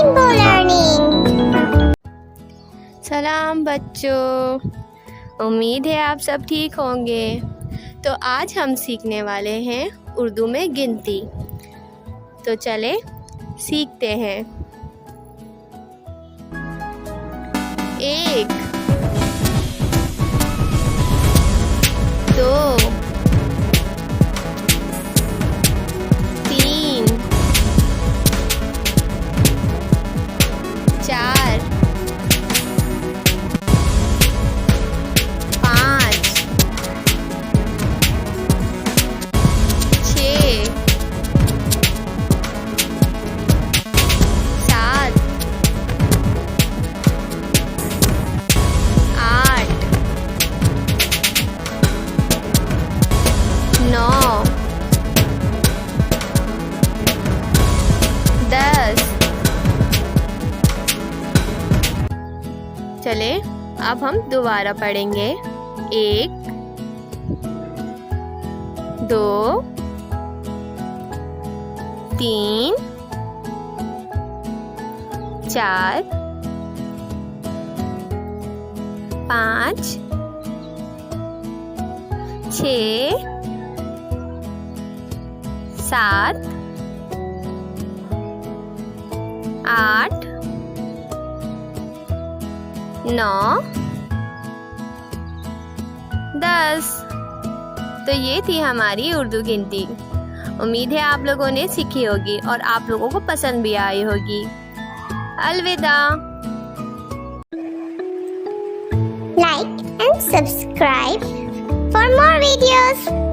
Rainbow learning. सलाम बच्चों, उम्मीद है आप सब ठीक होंगे। तो आज हम सीखने वाले हैं उर्दू में गिनती। तो चले सीखते हैं। 1 2 3 4 5 6 7 8 9 10। चले अब हम दोबारा पढ़ेंगे। 1 2 3 4 5 6 7 8 9 10। तो ये थी हमारी उर्दू गिनती। उम्मीद है आप लोगों ने सीखी होगी और आप लोगों को पसंद भी आई होगी। अलविदा। Like and subscribe for more videos.